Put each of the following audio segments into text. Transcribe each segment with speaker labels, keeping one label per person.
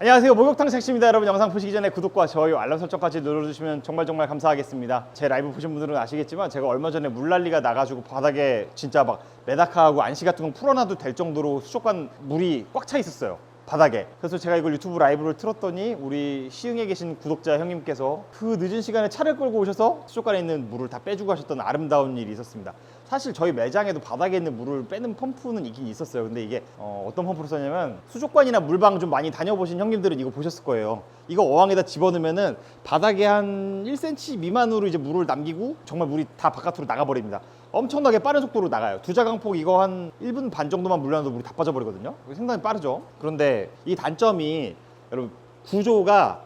Speaker 1: 안녕하세요, 목욕탕 섹시입니다. 여러분, 영상 보시기 전에 구독과 좋아요, 알람 설정까지 눌러주시면 정말 감사하겠습니다. 제 라이브 보신 분들은 아시겠지만 제가 얼마 전에 물난리가 나가지고 바닥에 진짜 막 메다카하고 안시 같은 거 풀어놔도 될 정도로 수족관 물이 꽉 차 있었어요, 바닥에. 그래서 제가 이걸 유튜브 라이브를 틀었더니 우리 시흥에 계신 구독자 형님께서 그 늦은 시간에 차를 끌고 오셔서 수족관에 있는 물을 다 빼주고 하셨던 아름다운 일이 있었습니다. 사실 저희 매장에도 바닥에 있는 물을 빼는 펌프는 있긴 있었어요. 근데 이게 어떤 펌프를 썼냐면, 수족관이나 물방 좀 많이 다녀보신 형님들은 이거 보셨을 거예요. 이거 어항에다 집어넣으면은 바닥에 한 1cm 미만으로 이제 물을 남기고 정말 물이 다 바깥으로 나가버립니다. 엄청나게 빠른 속도로 나가요. 두 자강폭 이거 한 1분 반 정도만 물려놔도 물이 다 빠져버리거든요. 상당히 빠르죠. 그런데 이 단점이, 여러분, 구조가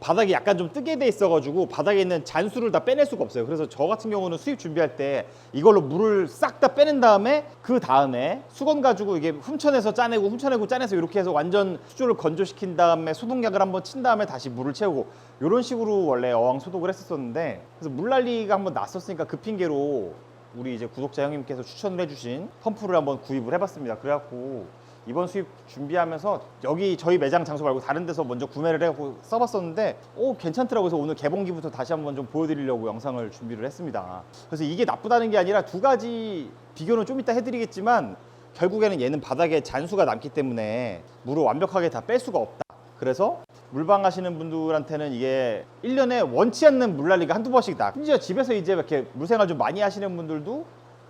Speaker 1: 바닥이 약간 좀 뜨게 돼 있어가지고 바닥에 있는 잔수를 다 빼낼 수가 없어요. 그래서 저 같은 경우는 수입 준비할 때 이걸로 물을 싹 다 빼낸 다음에 그 다음에 수건 가지고 이게 훔쳐내서 짜내고 훔쳐내고 짜내서 이렇게 해서 완전 수조를 건조시킨 다음에 소독약을 한번 친 다음에 다시 물을 채우고, 이런 식으로 원래 어항 소독을 했었는데, 그래서 물난리가 한번 났었으니까 그 핑계로 우리 이제 구독자 형님께서 추천을 해주신 펌프를 한번 구입을 해봤습니다. 그래갖고 이번 수입 준비하면서 여기 저희 매장 장소 말고 다른 데서 먼저 구매를 해갖고 써봤었는데 괜찮더라고요. 그래서 오늘 개봉기부터 다시 한번 좀 보여드리려고 영상을 준비를 했습니다. 그래서 이게 나쁘다는 게 아니라, 두 가지 비교는 좀 이따 해드리겠지만 결국에는 얘는 바닥에 잔수가 남기 때문에 물을 완벽하게 다 뺄 수가 없다. 그래서 물방 하시는 분들한테는 이게 1년에 원치 않는 물난리가 한두 번씩 나. 심지어 집에서 이제 이렇게 물생활 좀 많이 하시는 분들도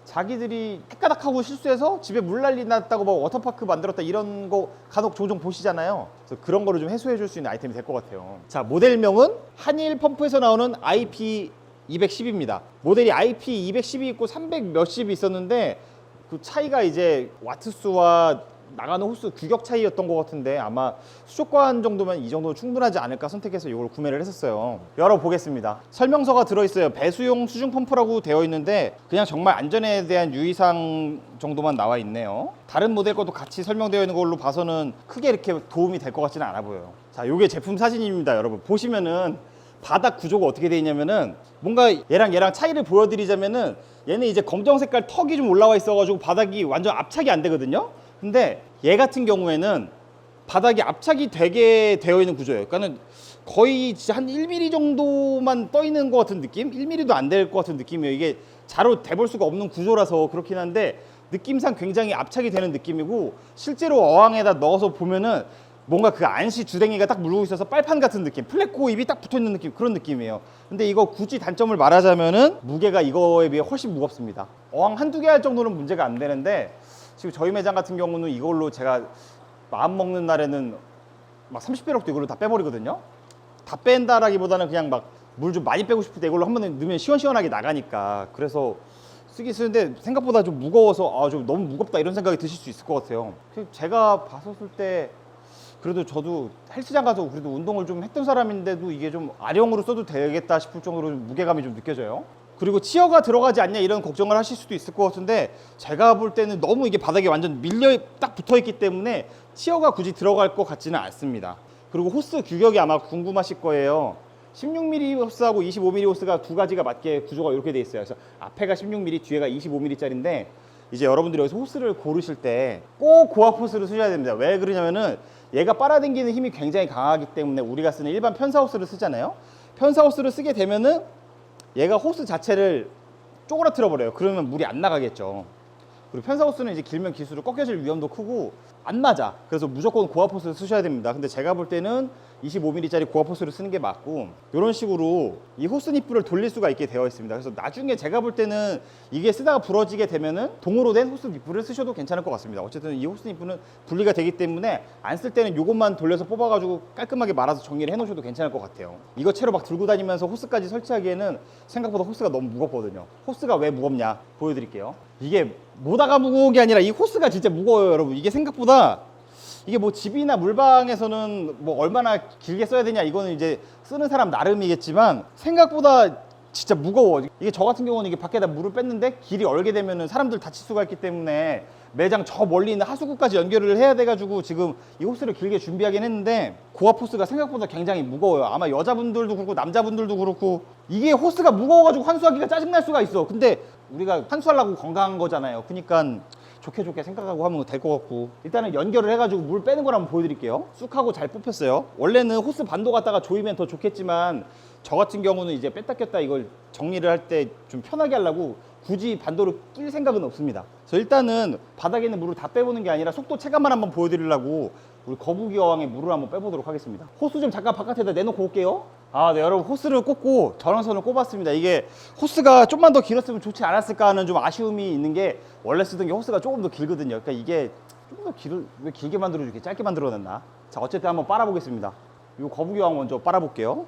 Speaker 1: 자기들이 헷가닥하고 실수해서 집에 물난리 났다고 뭐 워터파크 만들었다 이런 거 간혹 종종 보시잖아요. 그래서 그런 거를 좀 해소해 줄 수 있는 아이템이 될 것 같아요. 자, 모델명은 한일 펌프에서 나오는 IP210입니다. 모델이 IP210이 있고 300 몇십이 있었는데 그 차이가 이제 와트수와 나가는 호수 규격 차이였던 것 같은데, 아마 수족관 정도면 이 정도는 충분하지 않을까 선택해서 이걸 구매를 했었어요. 열어보겠습니다. 설명서가 들어있어요. 배수용 수중 펌프라고 되어 있는데 그냥 정말 안전에 대한 유의사항 정도만 나와 있네요. 다른 모델 것도 같이 설명되어 있는 걸로 봐서는 크게 이렇게 도움이 될 것 같지는 않아 보여요. 자, 요게 제품 사진입니다. 여러분 보시면은 바닥 구조가 어떻게 되어 있냐면은, 뭔가 얘랑 차이를 보여드리자면은, 얘는 이제 검정 색깔 턱이 좀 올라와 있어가지고 바닥이 완전 압착이 안 되거든요. 근데 얘 같은 경우에는 바닥이 압착이 되게 되어 있는 구조예요. 그러니까는 거의 진짜 한 1mm 정도만 떠 있는 것 같은 느낌? 1mm도 안 될 것 같은 느낌이에요. 이게 자로 대볼 수가 없는 구조라서 그렇긴 한데 느낌상 굉장히 압착이 되는 느낌이고, 실제로 어항에다 넣어서 보면은 뭔가 그 안시 주댕이가 딱 물고 있어서 빨판 같은 느낌, 플랫코 입이 딱 붙어 있는 느낌, 그런 느낌이에요. 근데 이거 굳이 단점을 말하자면은 무게가 이거에 비해 훨씬 무겁습니다. 어항 한두 개 할 정도는 문제가 안 되는데, 지금 저희 매장 같은 경우는 이걸로 제가 마음 먹는 날에는 막 30배럭도 이걸로 다 빼버리거든요. 다 뺀다라기보다는 그냥 막 물 좀 많이 빼고 싶을 때 이걸로 한번 넣으면 시원시원하게 나가니까, 그래서 쓰긴 쓰는데 생각보다 좀 무거워서 좀 너무 무겁다 이런 생각이 드실 수 있을 것 같아요. 제가 봤었을 때 그래도 저도 헬스장 가서 그래도 운동을 좀 했던 사람인데도 이게 좀 아령으로 써도 되겠다 싶을 정도로 무게감이 좀 느껴져요. 그리고 치어가 들어가지 않냐 이런 걱정을 하실 수도 있을 것 같은데, 제가 볼 때는 너무 이게 바닥에 완전 밀려 딱 붙어 있기 때문에 치어가 굳이 들어갈 것 같지는 않습니다. 그리고 호스 규격이 아마 궁금하실 거예요. 16mm 호스하고 25mm 호스가 두 가지가 맞게 구조가 이렇게 돼 있어요. 그래서 앞에가 16mm, 뒤에가 25mm 짜리인데, 이제 여러분들이 여기서 호스를 고르실 때 꼭 고압 호스를 쓰셔야 됩니다. 왜 그러냐면은 얘가 빨아당기는 힘이 굉장히 강하기 때문에 우리가 쓰는 일반 편사 호스를 쓰잖아요. 편사 호스를 쓰게 되면은 얘가 호스 자체를 쪼그라뜨려 버려요. 그러면 물이 안 나가겠죠. 그리고 편사 호스는 이제 길면 길수록 꺾여질 위험도 크고 안 맞아. 그래서 무조건 고압 호스를 쓰셔야 됩니다. 근데 제가 볼 때는 25mm 짜리 고압 호스를 쓰는 게 맞고, 이런 식으로 이 호스 니플을 돌릴 수가 있게 되어 있습니다. 그래서 나중에 제가 볼 때는 이게 쓰다가 부러지게 되면은 동으로 된 호스 니플을 쓰셔도 괜찮을 것 같습니다. 어쨌든 이 호스 니플은 분리가 되기 때문에 안 쓸 때는 이것만 돌려서 뽑아가지고 깔끔하게 말아서 정리를 해 놓으셔도 괜찮을 것 같아요. 이거 채로 막 들고 다니면서 호스까지 설치하기에는 생각보다 호스가 너무 무겁거든요. 호스가 왜 무겁냐 보여드릴게요. 이게 모다가 무거운 게 아니라 이 호스가 진짜 무거워요, 여러분. 이게 생각보다, 이게 뭐 집이나 물방에서는 뭐 얼마나 길게 써야 되냐 이거는 이제 쓰는 사람 나름이겠지만 생각보다 진짜 무거워. 이게 저 같은 경우는 이게 밖에다 물을 뺐는데 길이 얼게 되면은 사람들 다칠 수가 있기 때문에 매장 저 멀리 있는 하수구까지 연결을 해야 돼가지고 지금 이 호스를 길게 준비하긴 했는데, 고압 호스가 생각보다 굉장히 무거워요. 아마 여자분들도 그렇고 남자분들도 그렇고 이게 호스가 무거워가지고 환수하기가 짜증날 수가 있어. 근데 우리가 환수하려고 건강한 거잖아요. 그러니까 좋게 생각하고 하면 될 것 같고, 일단은 연결을 해가지고 물 빼는 걸 한번 보여드릴게요. 쑥 하고 잘 뽑혔어요. 원래는 호스 반도 갖다가 조이면 더 좋겠지만 저 같은 경우는 이제 뺐다 꼈다 이걸 정리를 할 때 좀 편하게 하려고 굳이 반도를 낄 생각은 없습니다. 그래서 일단은 바닥에 있는 물을 다 빼보는 게 아니라 속도 체감만 한번 보여드리려고 우리 거북이 어항의 물을 한번 빼보도록 하겠습니다. 호스 좀 잠깐 바깥에다 내놓고 올게요. 아, 네, 여러분, 호스를 꽂고 전원선을 꼽았습니다. 이게 호스가 좀만 더 길었으면 좋지 않았을까 하는 좀 아쉬움이 있는 게, 원래 쓰던 게 호스가 조금 더 길거든요. 그러니까 이게 좀 더 왜 길게 만들어주게 짧게 만들어놨나. 자, 어쨌든 한번 빨아보겠습니다. 이 거북이 어항 먼저 빨아볼게요.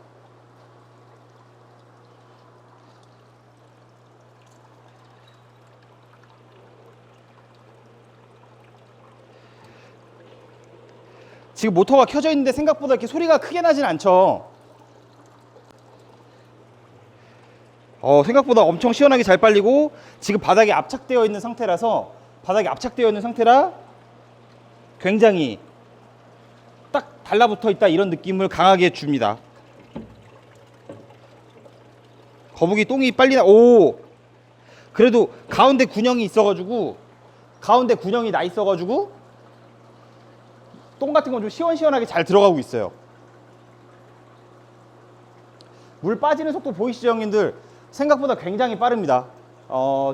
Speaker 1: 지금 모터가 켜져 있는데 생각보다 이렇게 소리가 크게 나진 않죠. 생각보다 엄청 시원하게 잘 빨리고, 지금 바닥에 압착되어 있는 상태라서, 굉장히 딱 달라붙어 있다 이런 느낌을 강하게 줍니다. 거북이 똥이 빨리 그래도 가운데 군형이 나 있어가지고 똥 같은 건 좀 시원시원하게 잘 들어가고 있어요. 물 빠지는 속도 보이시죠, 형님들? 생각보다 굉장히 빠릅니다.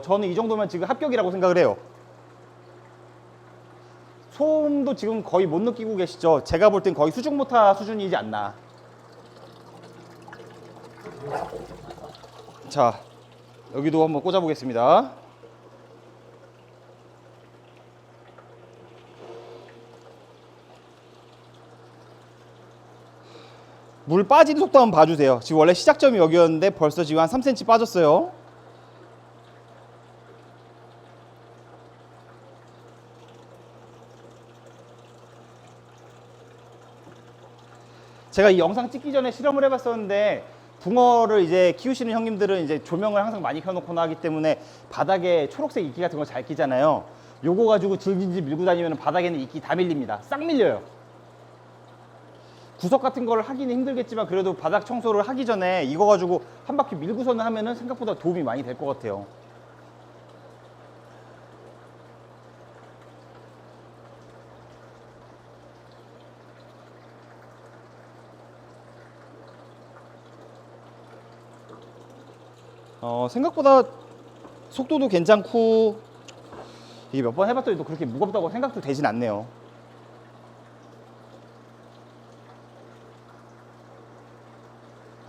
Speaker 1: 저는 이 정도면 지금 합격이라고 생각을 해요. 소음도 지금 거의 못 느끼고 계시죠? 제가 볼 땐 거의 수중 모터 수준이지 않나. 자, 여기도 한번 꽂아 보겠습니다. 물 빠지는 속도 한번 봐주세요. 지금 원래 시작점이 여기였는데 벌써 지금 한 3cm 빠졌어요. 제가 이 영상 찍기 전에 실험을 해봤었는데, 붕어를 이제 키우시는 형님들은 이제 조명을 항상 많이 켜놓거나 하기 때문에 바닥에 초록색 이끼 같은 거 잘 끼잖아요. 요거 가지고 질질질 밀고 다니면 바닥에는 이끼 다 밀립니다. 싹 밀려요. 구석 같은 걸 하기는 힘들겠지만 그래도 바닥 청소를 하기 전에 이거 가지고 한 바퀴 밀고서는 하면은 생각보다 도움이 많이 될 것 같아요. 생각보다 속도도 괜찮고, 이게 몇 번 해봤더니 또 그렇게 무겁다고 생각도 되진 않네요.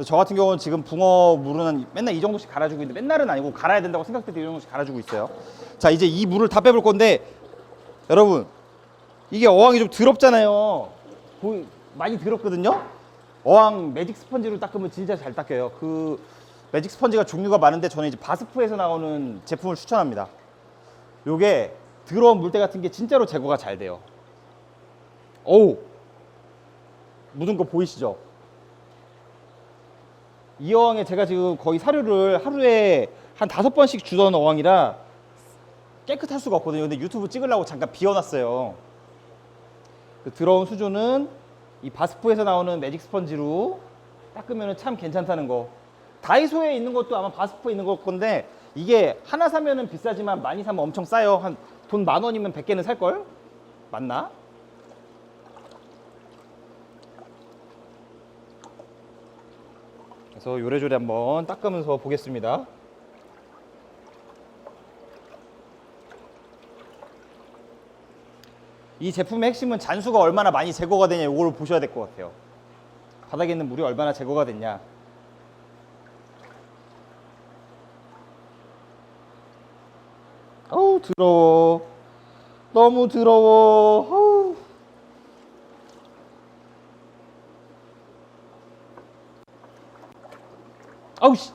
Speaker 1: 저 같은 경우는 지금 붕어 물은 맨날 이 정도씩 갈아주고 있는데, 맨날은 아니고 갈아야 된다고 생각될 때 이 정도씩 갈아주고 있어요. 자, 이제 이 물을 다 빼볼 건데, 여러분, 이게 어항이 좀 더럽잖아요. 많이 더럽거든요. 어항 매직 스펀지로 닦으면 진짜 잘 닦여요. 그 매직 스펀지가 종류가 많은데 저는 이제 바스프에서 나오는 제품을 추천합니다. 요게 더러운 물때 같은 게 진짜로 제거가 잘 돼요. 묻은 거 보이시죠? 이 어항에 제가 지금 거의 사료를 하루에 한 5번씩 주던 어항이라 깨끗할 수가 없거든요. 근데 유튜브 찍으려고 잠깐 비워놨어요. 그 더러운 수조는 이 바스프에서 나오는 매직 스펀지로 닦으면 참 괜찮다는 거. 다이소에 있는 것도 아마 바스프에 있는 걸 건데, 이게 하나 사면은 비싸지만 많이 사면 엄청 싸요. 한 돈 10,000원이면 100개는 살걸? 맞나? 그래서 요래조래 한번 닦으면서 보겠습니다. 이 제품의 핵심은 잔수가 얼마나 많이 제거가 되냐, 이걸 보셔야 될 것 같아요. 바닥에 있는 물이 얼마나 제거가 됐냐. 어우, 더러워. 너무 더러워. 어우. 아우 씨.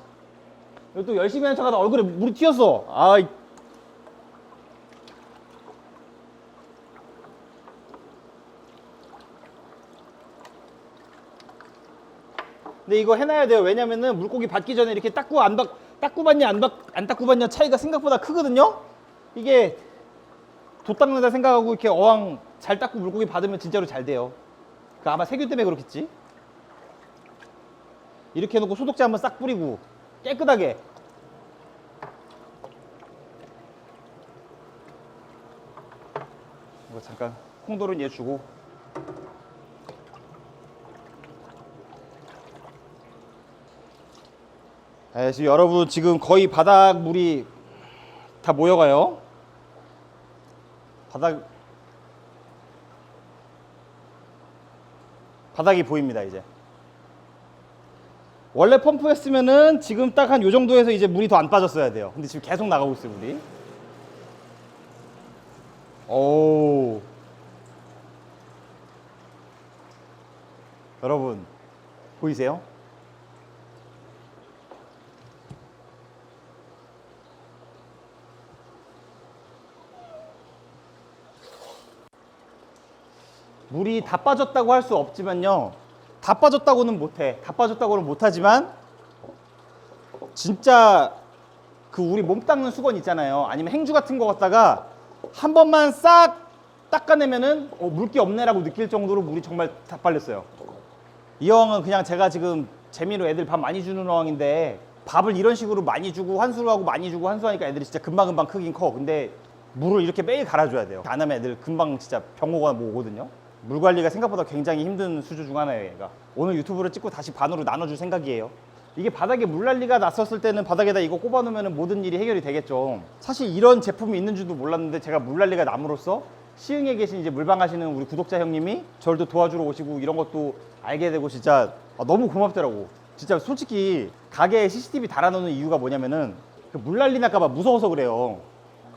Speaker 1: 또 열심히 하는 척하다 얼굴에 물이 튀었어. 아이. 근데 이거 해놔야 돼요. 왜냐면은 물고기 받기 전에 이렇게 닦고 닦고 받냐 안 닦고 받냐 차이가 생각보다 크거든요. 이게 도 닦는다 생각하고 이렇게 어항 잘 닦고 물고기 받으면 진짜로 잘 돼요. 그 아마 세균 때문에 그렇겠지. 이렇게 해놓고 소독제 한번 싹 뿌리고 깨끗하게. 이거 잠깐 콩돌은 얘 주고. 네, 지금 여러분 지금 거의 바닥 물이 다 모여가요. 바닥이 보입니다. 이제 원래 펌프였으면은 지금 딱 한 요 정도에서 이제 물이 더 안 빠졌어야 돼요. 근데 지금 계속 나가고 있어요, 물이. 오, 여러분 보이세요? 물이 다 빠졌다고 할 수 없지만요, 다 빠졌다고는 못해. 다 빠졌다고는 못하지만 진짜 그 우리 몸 닦는 수건 있잖아요, 아니면 행주 같은 거 갖다가 한 번만 싹 닦아내면은 물기 없네라고 느낄 정도로 물이 정말 다 빨렸어요. 이 어항은 그냥 제가 지금 재미로 애들 밥 많이 주는 어항인데, 밥을 이런 식으로 많이 주고 환수하고 많이 주고 환수하니까 애들이 진짜 금방금방 크긴 커. 근데 물을 이렇게 매일 갈아줘야 돼요. 안 하면 애들 금방 진짜 병 오거나 뭐 오거든요. 물 관리가 생각보다 굉장히 힘든 수주 중 하나예요, 얘가. 오늘 유튜브를 찍고 다시 반으로 나눠줄 생각이에요. 이게 바닥에 물난리가 났었을 때는 바닥에다 이거 꼽아 놓으면 모든 일이 해결이 되겠죠. 사실 이런 제품이 있는 줄도 몰랐는데, 제가 물난리가 남으로써 시흥에 계신 이제 물방 하시는 우리 구독자 형님이 저를 또 도와주러 오시고 이런 것도 알게 되고, 진짜 너무 고맙더라고. 진짜 솔직히 가게에 CCTV 달아놓는 이유가 뭐냐면은 물난리 날까봐 무서워서 그래요.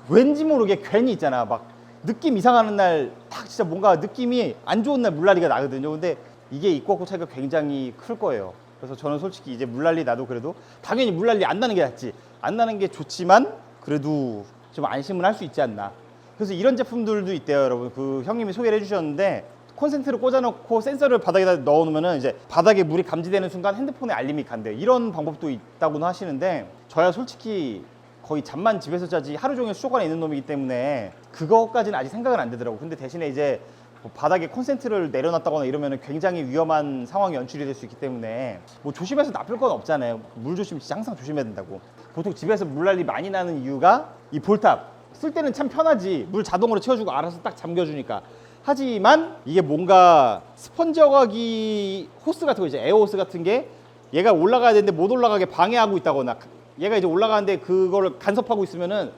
Speaker 1: 왠지 모르게 괜히 있잖아, 막 느낌 이상하는 날 딱 진짜 뭔가 느낌이 안 좋은 날 물난리가 나거든요. 근데 이게 있고 없고 차이가 굉장히 클 거예요. 그래서 저는 솔직히 이제 물난리 나도 그래도 당연히 물난리 안 나는 게 낫지, 안 나는 게 좋지만 그래도 좀 안심을 할 수 있지 않나. 그래서 이런 제품들도 있대요, 여러분. 그 형님이 소개를 해주셨는데, 콘센트를 꽂아놓고 센서를 바닥에다 넣어놓으면은 이제 바닥에 물이 감지되는 순간 핸드폰에 알림이 간대요. 이런 방법도 있다고는 하시는데, 저야 솔직히 거의 잠만 집에서 자지 하루 종일 수족관에 있는 놈이기 때문에 그거까지는 아직 생각은 안 되더라고. 근데 대신에 이제 뭐 바닥에 콘센트를 내려놨다거나 이러면 굉장히 위험한 상황이 연출이 될 수 있기 때문에 뭐 조심해서 나쁠 건 없잖아요. 물 조심 진짜 항상 조심해야 된다고. 보통 집에서 물난리 많이 나는 이유가 이 볼탑 쓸 때는 참 편하지, 물 자동으로 채워주고 알아서 딱 잠겨주니까. 하지만 이게 뭔가 스펀지 어가기 호스 같은 거, 이제 에어 호스 같은 게 얘가 올라가야 되는데 못 올라가게 방해하고 있다거나, 얘가 이제 올라가는데 그거를 간섭하고 있으면은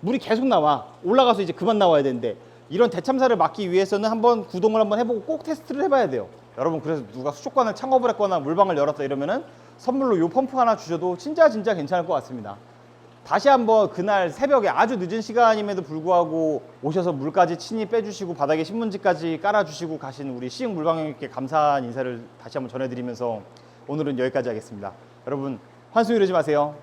Speaker 1: 물이 계속 나와. 올라가서 이제 그만 나와야 되는데, 이런 대참사를 막기 위해서는 한번 구동을 한번 해보고 꼭 테스트를 해봐야 돼요, 여러분. 그래서 누가 수족관을 창업을 했거나 물방을 열었다 이러면은 선물로 요 펌프 하나 주셔도 진짜 괜찮을 것 같습니다. 다시 한번 그날 새벽에 아주 늦은 시간임에도 불구하고 오셔서 물까지 친히 빼주시고 바닥에 신문지까지 깔아주시고 가신 우리 시흥 물방형님께 감사한 인사를 다시 한번 전해드리면서 오늘은 여기까지 하겠습니다. 여러분, 환수 이러지 마세요.